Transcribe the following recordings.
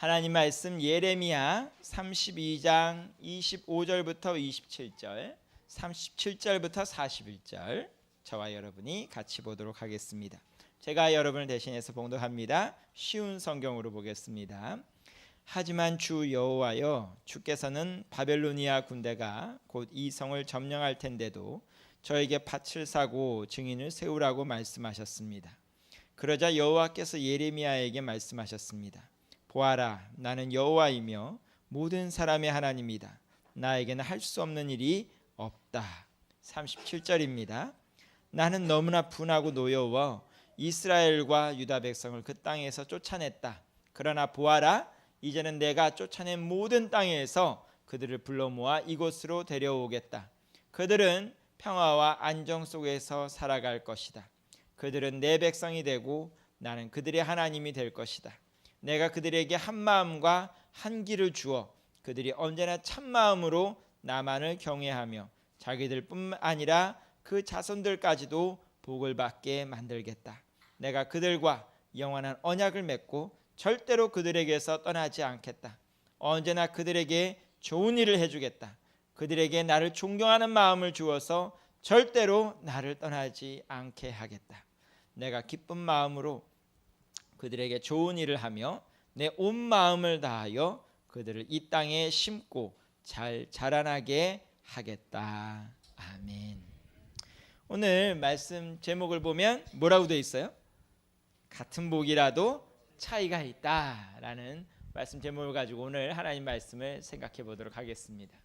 하나님 말씀 예레미야 32장 25절부터 27절, 37절부터 41절 저와 여러분이 같이 보도록 하겠습니다. 제가 여러분을 대신해서 봉독합니다. 쉬운 성경으로 보겠습니다. 하지만 주 여호와여, 주께서는 바벨로니아 군대가 곧 이 성을 점령할 텐데도 저에게 밭을 사고 증인을 세우라고 말씀하셨습니다. 그러자 여호와께서 예레미야에게 말씀하셨습니다. 보아라, 나는 여호와이며 모든 사람의 하나님이다. 나에게는 할 수 없는 일이 없다. 37절입니다. 나는 너무나 분하고 노여워 이스라엘과 유다 백성을 그 땅에서 쫓아냈다. 그러나 보아라, 이제는 내가 쫓아낸 모든 땅에서 그들을 불러 모아 이곳으로 데려오겠다. 그들은 평화와 안정 속에서 살아갈 것이다. 그들은 내 백성이 되고 나는 그들의 하나님이 될 것이다. 내가 그들에게 한 마음과 한 길을 주어 그들이 언제나 참 마음으로 나만을 경외하며 자기들뿐만 아니라 그 자손들까지도 복을 받게 만들겠다. 내가 그들과 영원한 언약을 맺고 절대로 그들에게서 떠나지 않겠다. 언제나 그들에게 좋은 일을 해주겠다. 그들에게 나를 존경하는 마음을 주어서 절대로 나를 떠나지 않게 하겠다. 내가 기쁜 마음으로 그들에게 좋은 일을 하며 내 온 마음을 다하여 그들을 이 땅에 심고 잘 자라나게 하겠다. 아멘. 오늘 말씀 제목을 보면 뭐라고 되어 있어요? 같은 복이라도 차이가 있다라는 말씀 제목을 가지고 오늘 하나님 말씀을 생각해 보도록 하겠습니다.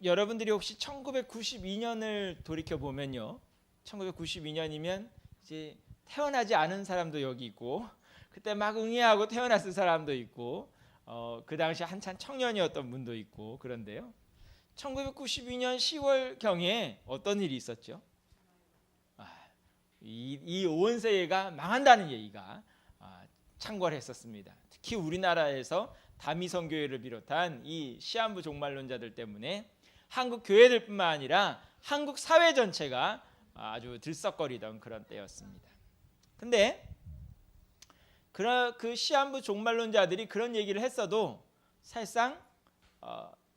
여러분들이 혹시 1992년을 돌이켜 보면요, 1992년이면 이제 태어나지 않은 사람도 여기 있고, 그때 막 응애하고 태어났을 사람도 있고, 그 당시 한참 청년이었던 분도 있고, 그런데요, 1992년 10월경에 어떤 일이 있었죠? 이 온 세계가 망한다는 얘기가 창궐했었습니다. 특히 우리나라에서 다미성교회를 비롯한 이 시한부 종말론자들 때문에 한국 교회들뿐만 아니라 한국 사회 전체가 아주 들썩거리던 그런 때였습니다. 근데 그 시한부 종말론자들이 그런 얘기를 했어도 사실상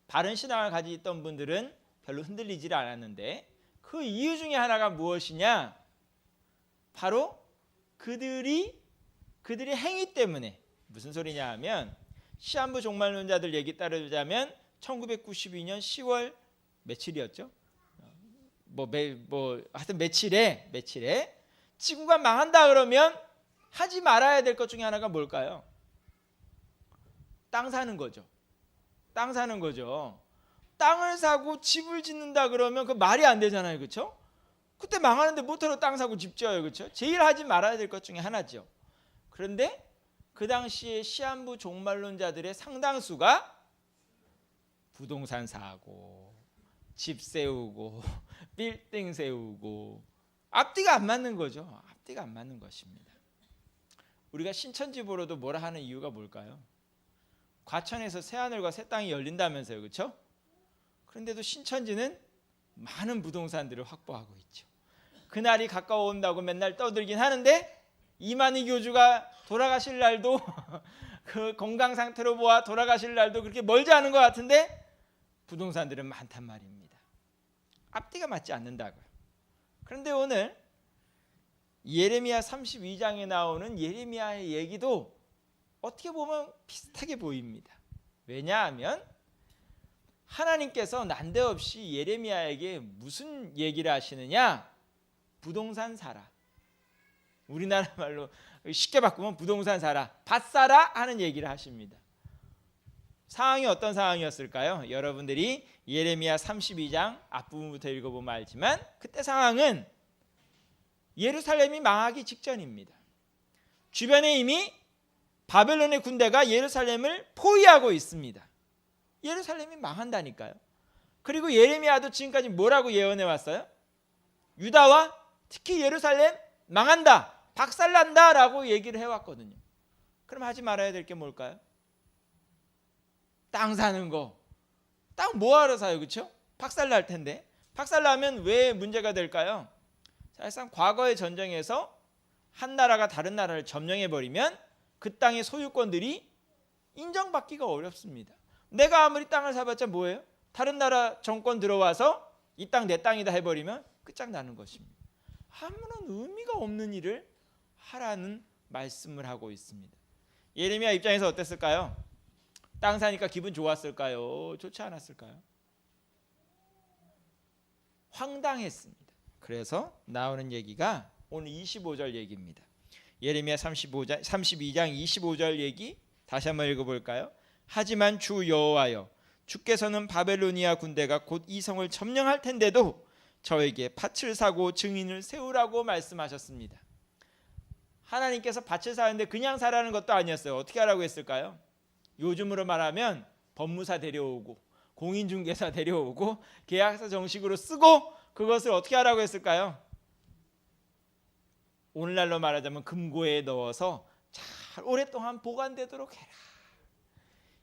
바른 신앙을 가지고 있던 분들은 별로 흔들리질 않았는데, 그 이유 중에 하나가 무엇이냐? 바로 그들의 행위 때문에. 무슨 소리냐 하면, 시한부 종말론자들 얘기 따르자면 1992년 10월 며칠이었죠? 하여튼 며칠에 지구가 망한다 그러면 하지 말아야 될 것 중에 하나가 뭘까요? 땅 사는 거죠. 땅을 사고 집을 짓는다 그러면 그 말이 안 되잖아요, 그렇죠? 그때 망하는데 못하러 땅 사고 집 지어요, 그렇죠? 제일 하지 말아야 될 것 중에 하나죠. 그런데 그 당시에 시한부 종말론자들의 상당수가 부동산 사고, 집 세우고, 빌딩 세우고, 앞뒤가 안 맞는 거죠. 앞뒤가 안 맞는 것입니다. 우리가 신천지 보러도 뭐라 하는 이유가 뭘까요? 과천에서 새하늘과 새 땅이 열린다면서요, 그렇죠? 그런데도 신천지는 많은 부동산들을 확보하고 있죠. 그날이 가까워온다고 맨날 떠들긴 하는데, 이만희 교주가 돌아가실 날도 그 건강 상태로 보아 돌아가실 날도 그렇게 멀지 않은 것 같은데 부동산들은 많단 말입니다. 앞뒤가 맞지 않는다고요. 그런데 오늘 예레미야 32장에 나오는 예레미야의 얘기도 어떻게 보면 비슷하게 보입니다. 왜냐하면 하나님께서 난데없이 예레미야에게 무슨 얘기를 하시느냐? 부동산 사라. 우리나라 말로 쉽게 바꾸면 부동산 사라, 밭 사라 하는 얘기를 하십니다. 상황이 어떤 상황이었을까요? 여러분들이 예레미야 32장 앞부분부터 읽어보면 알지만, 그때 상황은 예루살렘이 망하기 직전입니다. 주변에 이미 바벨론의 군대가 예루살렘을 포위하고 있습니다. 예루살렘이 망한다니까요. 그리고 예레미야도 지금까지 뭐라고 예언해 왔어요? 유다와 특히 예루살렘 망한다, 박살난다 라고 얘기를 해왔거든요. 그럼 하지 말아야 될 게 뭘까요? 땅 사는 거. 땅 뭐하러 사요, 그렇죠? 박살날 텐데. 박살나면 왜 문제가 될까요? 사실상 과거의 전쟁에서 한 나라가 다른 나라를 점령해버리면 그 땅의 소유권들이 인정받기가 어렵습니다. 내가 아무리 땅을 사봤자 뭐예요? 다른 나라 정권 들어와서 이 땅 내 땅이다 해버리면 끝장나는 것입니다. 아무런 의미가 없는 일을 하라는 말씀을 하고 있습니다. 예레미야 입장에서 어땠을까요? 땅 사니까 기분 좋았을까요? 좋지 않았을까요? 황당했습니다. 그래서 나오는 얘기가 오늘 25절 얘기입니다. 예레미야 32장 25절 얘기 다시 한번 읽어볼까요? 하지만 주 여호와여, 주께서는 바벨로니아 군대가 곧 이 성을 점령할 텐데도 저에게 밭을 사고 증인을 세우라고 말씀하셨습니다. 하나님께서 밭을 사는데 그냥 사라는 것도 아니었어요. 어떻게 하라고 했을까요? 요즘으로 말하면 법무사 데려오고 공인중개사 데려오고 계약서 정식으로 쓰고 그것을 어떻게 하라고 했을까요? 오늘날로 말하자면 금고에 넣어서 잘 오랫동안 보관되도록 해라.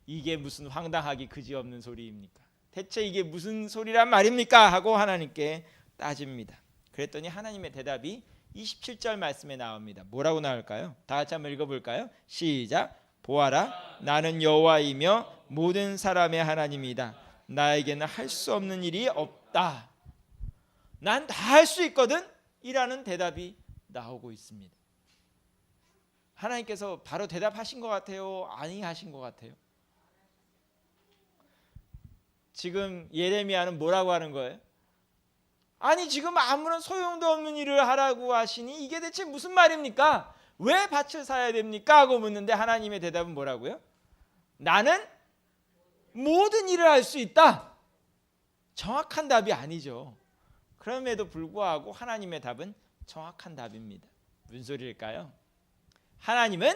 이게 무슨 황당하기 그지없는 소리입니까? 대체 이게 무슨 소리란 말입니까? 하고 하나님께 따집니다. 그랬더니 하나님의 대답이 27절 말씀에 나옵니다. 뭐라고 나올까요? 다 같이 한번 읽어볼까요? 시작. 보아라, 나는 여호와이며 모든 사람의 하나님이다. 나에게는 할 수 없는 일이 없다. 난 다 할 수 있거든 이라는 대답이 나오고 있습니다. 하나님께서 바로 대답하신 것 같아요? 아니 하신 것 같아요? 지금 예레미야는 뭐라고 하는 거예요? 아니 지금 아무런 소용도 없는 일을 하라고 하시니 이게 대체 무슨 말입니까? 왜 밭을 사야 됩니까? 하고 묻는데 하나님의 대답은 뭐라고요? 나는 모든 일을 할 수 있다. 정확한 답이 아니죠. 그럼에도 불구하고 하나님의 답은 정확한 답입니다. 무슨 소리일까요? 하나님은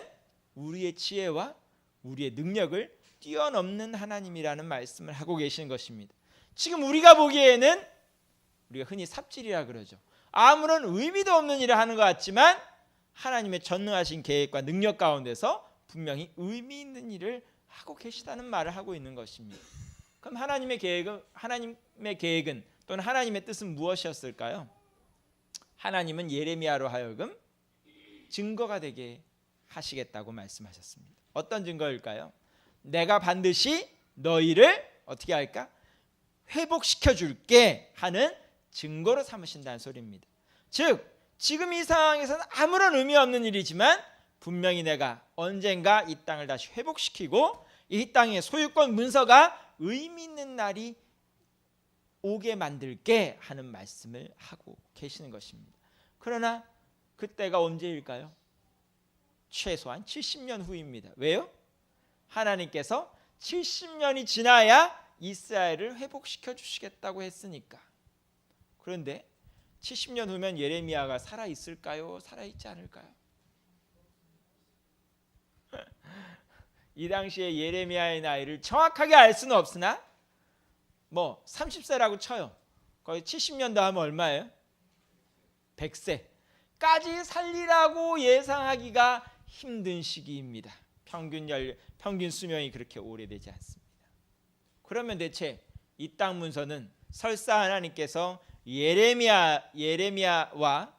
우리의 지혜와 우리의 능력을 뛰어넘는 하나님이라는 말씀을 하고 계시는 것입니다. 지금 우리가 보기에는 우리가 흔히 삽질이라 그러죠. 아무런 의미도 없는 일을 하는 것 같지만 하나님의 전능하신 계획과 능력 가운데서 분명히 의미 있는 일을 하고 계시다는 말을 하고 있는 것입니다. 그럼 하나님의 계획은 또는 하나님의 뜻은 무엇이었을까요? 하나님은 예레미야로 하여금 증거가 되게 하시겠다고 말씀하셨습니다. 어떤 증거일까요? 내가 반드시 너희를 어떻게 할까? 회복시켜 줄게 하는 증거로 삼으신다는 소리입니다. 즉 지금 이 상황에서는 아무런 의미 없는 일이지만 분명히 내가 언젠가 이 땅을 다시 회복시키고 이 땅의 소유권 문서가 의미 있는 날이 오게 만들게 하는 말씀을 하고 계시는 것입니다. 그러나 그때가 언제일까요? 최소한 70년 후입니다. 왜요? 하나님께서 70년이 지나야 이스라엘을 회복시켜 주시겠다고 했으니까. 그런데 70년 후면 예레미야가 살아있을까요? 살아있지 않을까요? 이 당시에 예레미야의 나이를 정확하게 알 수는 없으나 30세라고 쳐요. 거의 70년 더 하면 얼마예요? 100세까지 살리라고 예상하기가 힘든 시기입니다. 평균 수명이 그렇게 오래되지 않습니다. 그러면 대체 이 땅 문서는 설사 하나님께서 예레미야와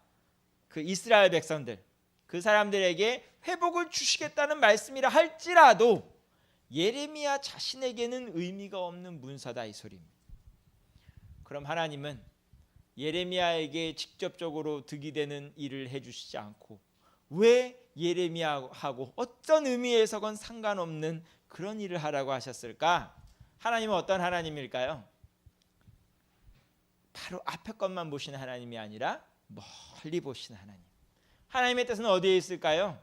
그 이스라엘 백성들 그 사람들에게 회복을 주시겠다는 말씀이라 할지라도 예레미야 자신에게는 의미가 없는 문서다 이 소리입니다. 그럼 하나님은 예레미야에게 직접적으로 득이 되는 일을 해주시지 않고 왜 예레미야하고 어떤 의미에서건 상관없는 그런 일을 하라고 하셨을까? 하나님은 어떤 하나님일까요? 바로 앞에 것만 보시는 하나님이 아니라 멀리 보시는 하나님. 하나님의 뜻은 어디에 있을까요?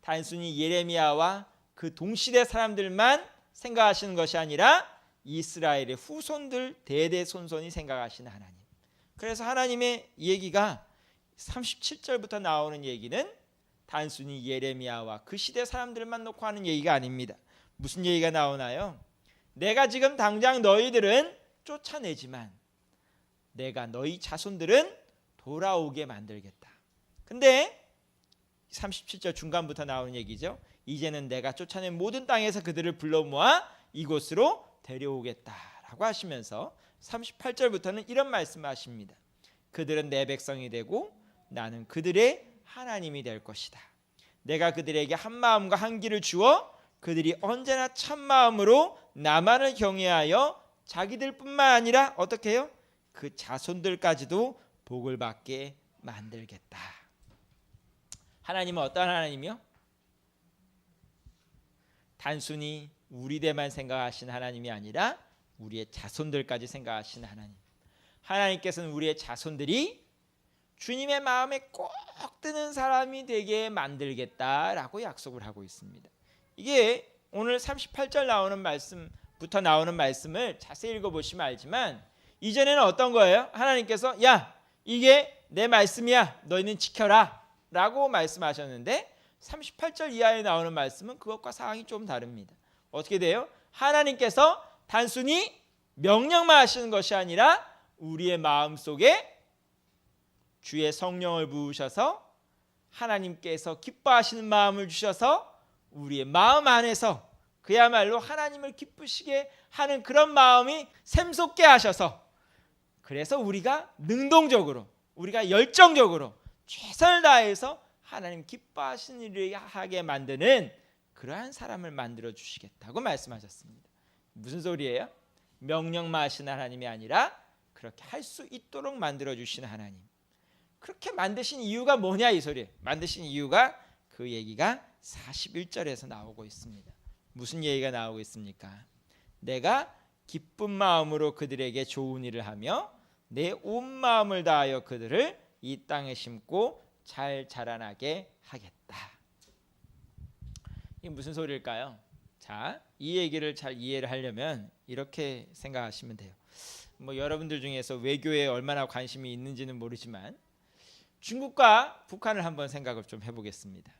단순히 예레미야와 그 동시대 사람들만 생각하시는 것이 아니라 이스라엘의 후손들 대대손손이 생각하시는 하나님. 그래서 하나님의 얘기가 37절부터 나오는 얘기는 단순히 예레미야와 그 시대 사람들만 놓고 하는 얘기가 아닙니다. 무슨 얘기가 나오나요? 내가 지금 당장 너희들은 쫓아내지만 내가 너희 자손들은 돌아오게 만들겠다. 근데 37절 중간부터 나오는 얘기죠. 이제는 내가 쫓아낸 모든 땅에서 그들을 불러 모아 이곳으로 데려오겠다라고 하시면서 38절부터는 이런 말씀을 하십니다. 그들은 내 백성이 되고 나는 그들의 하나님이 될 것이다. 내가 그들에게 한 마음과 한 길을 주어 그들이 언제나 참 마음으로 나만을 경외하여 자기들뿐만 아니라 어떻게 해요? 그 자손들까지도 복을 받게 만들겠다. 하나님은 어떤 하나님이요? 단순히 우리들만 생각하시는 하나님이 아니라 우리의 자손들까지 생각하시는 하나님. 하나님께서는 우리의 자손들이 주님의 마음에 꼭 드는 사람이 되게 만들겠다라고 약속을 하고 있습니다. 이게 오늘 38절 나오는 말씀부터 나오는 말씀을 자세히 읽어보시면 알지만 이전에는 어떤 거예요? 하나님께서 야 이게 내 말씀이야 너희는 지켜라 라고 말씀하셨는데 38절 이하에 나오는 말씀은 그것과 상황이 좀 다릅니다. 어떻게 돼요? 하나님께서 단순히 명령만 하시는 것이 아니라 우리의 마음속에 주의 성령을 부으셔서 하나님께서 기뻐하시는 마음을 주셔서 우리의 마음 안에서 그야말로 하나님을 기쁘시게 하는 그런 마음이 샘솟게 하셔서 그래서 우리가 능동적으로 우리가 열정적으로 최선을 다해서 하나님 기뻐하시는 일을 하게 만드는 그러한 사람을 만들어 주시겠다고 말씀하셨습니다. 무슨 소리예요? 명령만 하시는 하나님이 아니라 그렇게 할 수 있도록 만들어 주시는 하나님. 그렇게 만드신 이유가 뭐냐 이 소리예요. 만드신 이유가 그 얘기가 41절에서 나오고 있습니다. 무슨 얘기가 나오고 있습니까? 내가 기쁜 마음으로 그들에게 좋은 일을 하며 내 온 마음을 다하여 그들을 이 땅에 심고 잘 자라나게 하겠다. 이게 무슨 소리일까요? 자, 이 얘기를 잘 이해를 하려면 이렇게 생각하시면 돼요. 뭐 여러분들 중에서 외교에 얼마나 관심이 있는지는 모르지만 중국과 북한을 한번 생각을 좀 해보겠습니다.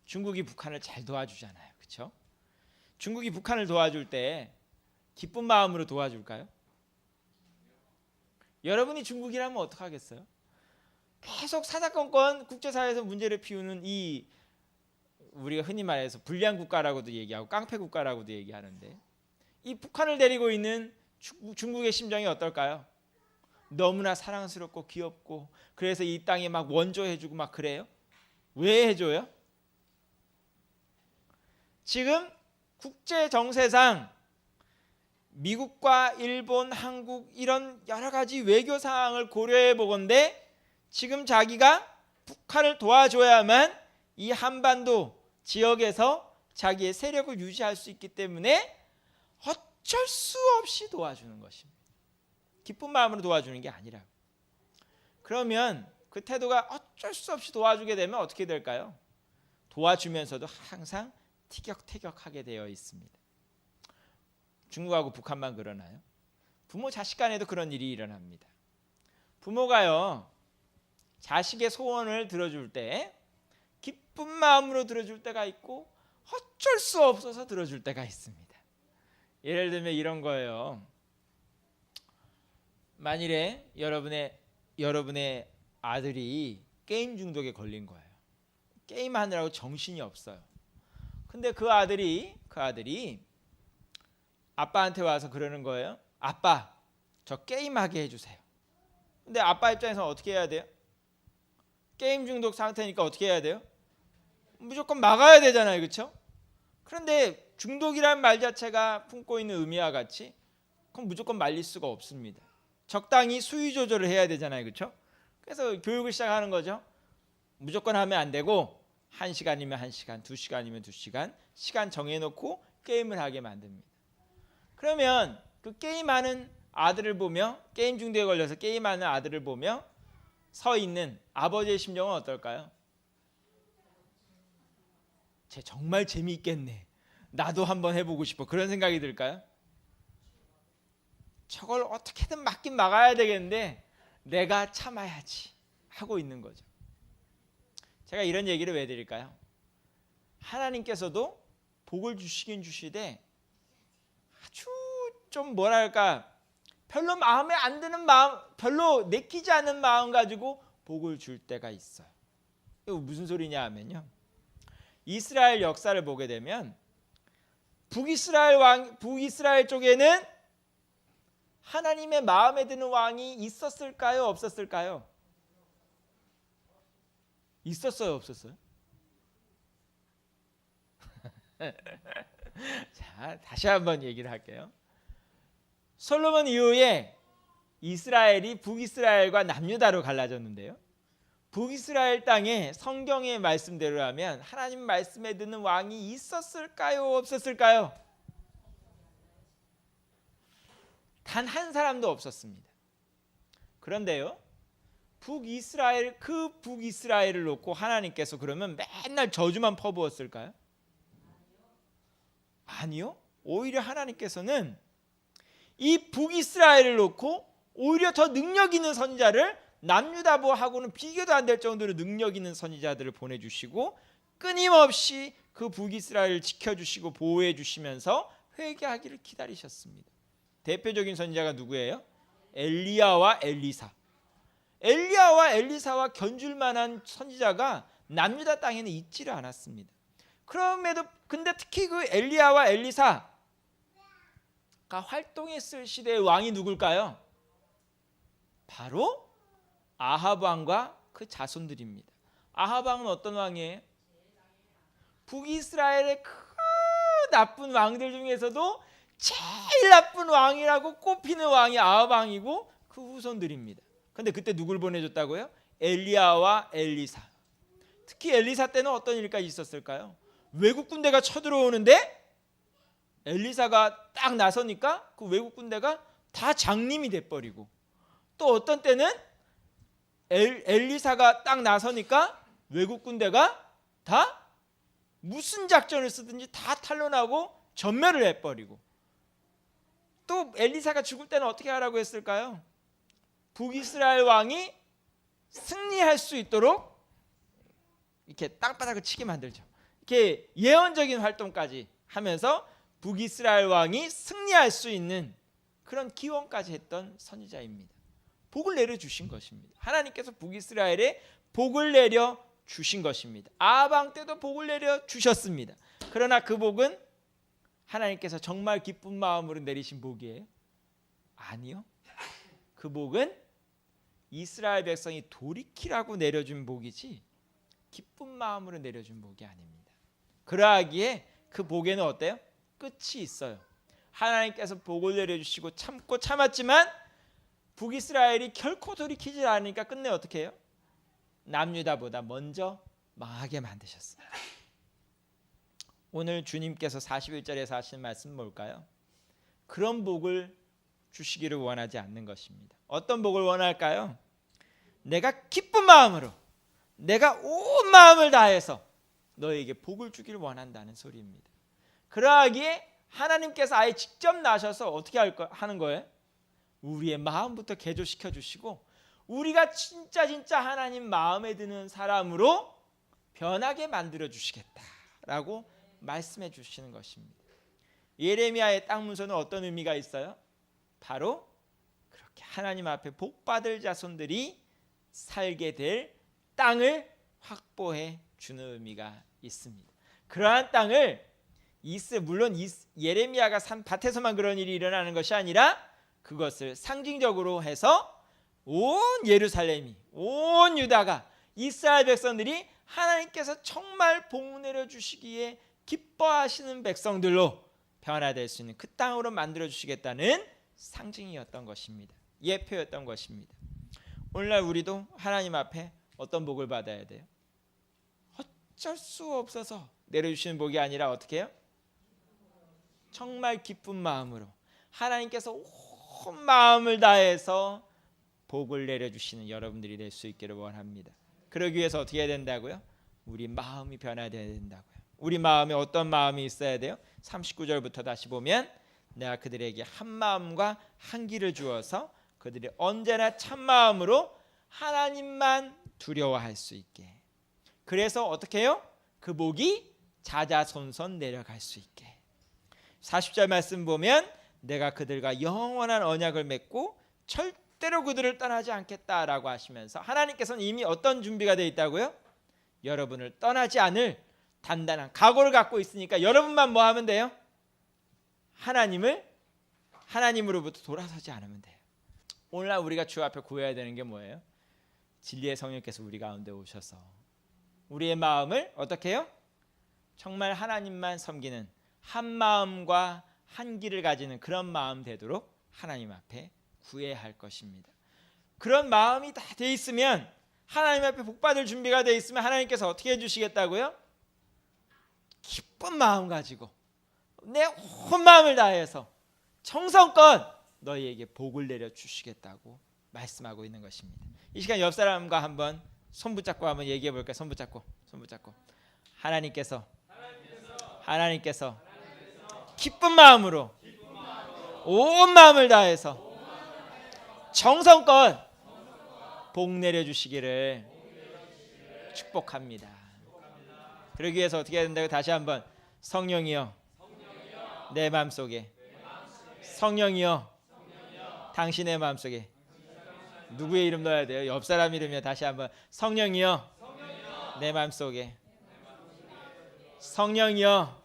중국이 북한을 잘 도와주잖아요, 그렇죠? 중국이 북한을 도와줄 때 기쁜 마음으로 도와줄까요? 여러분이 중국이라면 어떡하겠어요? 계속 사사건건 국제사회에서 문제를 피우는 이 우리가 흔히 말해서 불량 국가라고도 얘기하고 깡패 국가라고도 얘기하는데 이 북한을 데리고 있는 중국의 심정이 어떨까요? 너무나 사랑스럽고 귀엽고 그래서 이 땅에 막 원조해주고 막 그래요? 왜 해줘요? 지금 국제 정세상 미국과 일본, 한국 이런 여러 가지 외교 상황을 고려해 보건대 지금 자기가 북한을 도와줘야만 이 한반도 지역에서 자기의 세력을 유지할 수 있기 때문에 어쩔 수 없이 도와주는 것입니다. 기쁜 마음으로 도와주는 게 아니라. 그러면 그 태도가 어쩔 수 없이 도와주게 되면 어떻게 될까요? 도와주면서도 항상 티격태격하게 되어 있습니다. 중국하고 북한만 그러나요? 부모 자식 간에도 그런 일이 일어납니다. 부모가요 자식의 소원을 들어줄 때 기쁜 마음으로 들어줄 때가 있고 어쩔 수 없어서 들어줄 때가 있습니다. 예를 들면 이런 거예요. 만일에 여러분의 아들이 게임 중독에 걸린 거예요. 게임하느라고 정신이 없어요. 근데 그 아들이 아빠한테 와서 그러는 거예요. 아빠, 저 게임하게 해주세요. 근데 아빠 입장에서 어떻게 해야 돼요? 게임 중독 상태니까 어떻게 해야 돼요? 무조건 막아야 되잖아요, 그렇죠? 그런데 중독이라는 말 자체가 품고 있는 의미와 같이 그럼 무조건 말릴 수가 없습니다. 적당히 수위 조절을 해야 되잖아요, 그렇죠? 그래서 교육을 시작하는 거죠. 무조건 하면 안 되고 1시간이면 1시간, 2시간이면 2시간 시간 정해놓고 게임을 하게 만듭니다. 그러면 그 게임하는 아들을 보며 게임 중독에 걸려서 게임하는 아들을 보며 서 있는 아버지의 심정은 어떨까요? 쟤 정말 재미있겠네. 나도 한번 해보고 싶어. 그런 생각이 들까요? 저걸 어떻게든 막긴 막아야 되겠는데 내가 참아야지 하고 있는 거죠. 제가 이런 얘기를 왜 드릴까요? 하나님께서도 복을 주시긴 주시되 아주 좀 뭐랄까 별로 마음에 안 드는 마음, 별로 내키지 않는 마음 가지고 복을 줄 때가 있어요. 이거 무슨 소리냐 하면요. 이스라엘 역사를 보게 되면 북이스라엘 쪽에는 하나님의 마음에 드는 왕이 있었을까요? 없었을까요? 있었어요? 없었어요? 자, 다시 한번 얘기를 할게요. 솔로몬 이후에 이스라엘이 북이스라엘과 남유다로 갈라졌는데요. 북이스라엘 땅에 성경의 말씀대로 하면 하나님 말씀에 듣는 왕이 있었을까요? 없었을까요? 단 한 사람도 없었습니다. 그런데요, 북이스라엘을 놓고 하나님께서 그러면 맨날 저주만 퍼부었을까요? 아니요. 오히려 하나님께서는 이 북이스라엘을 놓고 오히려 더 능력 있는 선지자를, 남유다하고는 비교도 안 될 정도로 능력 있는 선지자들을 보내주시고 끊임없이 그 북이스라엘을 지켜주시고 보호해 주시면서 회개하기를 기다리셨습니다. 대표적인 선지자가 누구예요? 엘리야와 엘리사. 엘리야와 엘리사와 견줄 만한 선지자가 남유다 땅에는 있지를 않았습니다. 근데 특히 그 엘리야와 엘리사가 활동했을 시대의 왕이 누굴까요? 바로 아합 왕과 그 자손들입니다. 아합 왕은 어떤 왕이에요? 북이스라엘의 그 나쁜 왕들 중에서도 제일 나쁜 왕이라고 꼽히는 왕이 아합 왕이고 그 후손들입니다. 근데 그때 누굴 보내줬다고요? 엘리야와 엘리사. 특히 엘리사 때는 어떤 일까지 있었을까요? 외국 군대가 쳐들어오는데 엘리사가 딱 나서니까 그 외국 군대가 다 장님이 돼버리고, 또 어떤 때는 엘리사가 딱 나서니까 외국 군대가 다 무슨 작전을 쓰든지 다 탄로나고 전멸을 해버리고, 또 엘리사가 죽을 때는 어떻게 하라고 했을까요? 북이스라엘 왕이 승리할 수 있도록 이렇게 땅바닥을 치게 만들죠. 이렇게 예언적인 활동까지 하면서 북이스라엘 왕이 승리할 수 있는 그런 기원까지 했던 선지자입니다. 복을 내려 주신 것입니다. 하나님께서 북이스라엘에 복을 내려 주신 것입니다. 아합 왕 때도 복을 내려 주셨습니다. 그러나 그 복은 하나님께서 정말 기쁜 마음으로 내리신 복이에요? 아니요. 그 복은 이스라엘 백성이 돌이키라고 내려준 복이지 기쁜 마음으로 내려준 복이 아닙니다. 그러하기에 그 복에는 어때요? 끝이 있어요. 하나님께서 복을 내려주시고 참고 참았지만 북이스라엘이 결코 돌이키지 않으니까 끝내 어떻게 해요? 남유다보다 먼저 망하게 만드셨어요. 오늘 주님께서 41절에서 하신 말씀 뭘까요? 그런 복을 주시기를 원하지 않는 것입니다. 어떤 복을 원할까요? 내가 기쁜 마음으로, 내가 온 마음을 다해서 너에게 복을 주기를 원한다는 소리입니다. 그러하기에 하나님께서 아예 직접 나셔서 어떻게 하는 거예요? 우리의 마음부터 개조시켜 주시고 우리가 진짜 하나님 마음에 드는 사람으로 변하게 만들어 주시겠다라고 말씀해 주시는 것입니다. 예레미야의 땅 문서는 어떤 의미가 있어요? 바로 그렇게 하나님 앞에 복받을 자손들이 살게 될 땅을 확보해 주는 의미가 있습니다. 그러한 땅을 물론 예레미야가 산 밭에서만 그런 일이 일어나는 것이 아니라 그것을 상징적으로 해서 온 예루살렘이, 온 유다가, 이스라엘 백성들이 하나님께서 정말 복 내려주시기에 기뻐하시는 백성들로 변화될 수 있는 그 땅으로 만들어주시겠다는 상징이었던 것입니다. 예표였던 것입니다. 오늘날 우리도 하나님 앞에 어떤 복을 받아야 돼요? 어쩔 수 없어서 내려주시는 복이 아니라 어떻게 해요? 정말 기쁜 마음으로 하나님께서 온 마음을 다해서 복을 내려주시는 여러분들이 될 수 있기를 원합니다. 그러기 위해서 어떻게 해야 된다고요? 우리 마음이 변화되어야 된다고요. 우리 마음에 어떤 마음이 있어야 돼요? 39절부터 다시 보면 내가 그들에게 한 마음과 한 길을 주어서 그들이 언제나 참 마음으로 하나님만 두려워할 수 있게. 그래서 어떻게 해요? 그 복이 자자손손 내려갈 수 있게. 40절 말씀 보면 내가 그들과 영원한 언약을 맺고 절대로 그들을 떠나지 않겠다라고 하시면서 하나님께서는 이미 어떤 준비가 되어 있다고요? 여러분을 떠나지 않을 단단한 각오를 갖고 있으니까 여러분만 뭐 하면 돼요? 하나님으로부터 돌아서지 않으면 돼요. 오늘날 우리가 주 앞에 구해야 되는 게 뭐예요? 진리의 성령께서 우리 가운데 오셔서 우리의 마음을 어떻게 해요? 정말 하나님만 섬기는 한 마음과 한 길을 가지는 그런 마음 되도록 하나님 앞에 구해야 할 것입니다. 그런 마음이 다 돼 있으면, 하나님 앞에 복받을 준비가 돼 있으면 하나님께서 어떻게 해주시겠다고요? 기쁜 마음 가지고 내 온 마음을 다해서 정성껏 너희에게 복을 내려 주시겠다고 말씀하고 있는 것입니다. 이 시간 옆 사람과 한번 손 붙잡고 한번 얘기해 볼까요? 손 붙잡고 하나님께서 기쁜 마음으로 온 마음을 다해서 정성껏 복 내려 주시기를 축복합니다. 그러기 위해서 어떻게 해야 된다고? 다시 한번, 성령이여 내 마음속에, 성령이여 당신의 마음속에. 누구의 이름 넣어야 돼요? 옆 사람 이름이요. 다시 한번, 성령이여 내 마음속에, 성령이여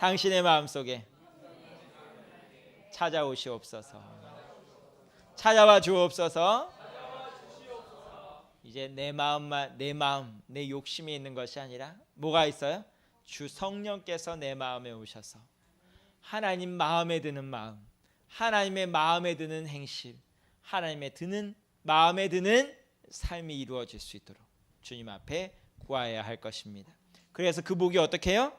당신의 마음속에 찾아오시옵소서. 찾아와 주옵소서. 이제 내 마음만, 내 욕심이 있는 것이 아니라 뭐가 있어요? 주 성령께서 내 마음에 오셔서 하나님 마음에 드는 마음, 하나님의 마음에 드는 행실, 하나님의 마음에 드는 삶이 이루어질 수 있도록 주님 앞에 구하여야 할 것입니다. 그래서 그 복이 어떻게 해요?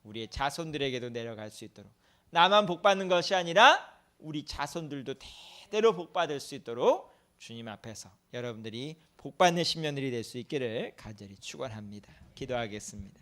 우리의 자손들에게도 내려갈 수 있도록, 나만 복받는 것이 아니라 우리 자손들도 대대로 복받을 수 있도록 주님 앞에서 여러분들이 복받는 신년들이 될 수 있기를 간절히 축원합니다. 기도하겠습니다.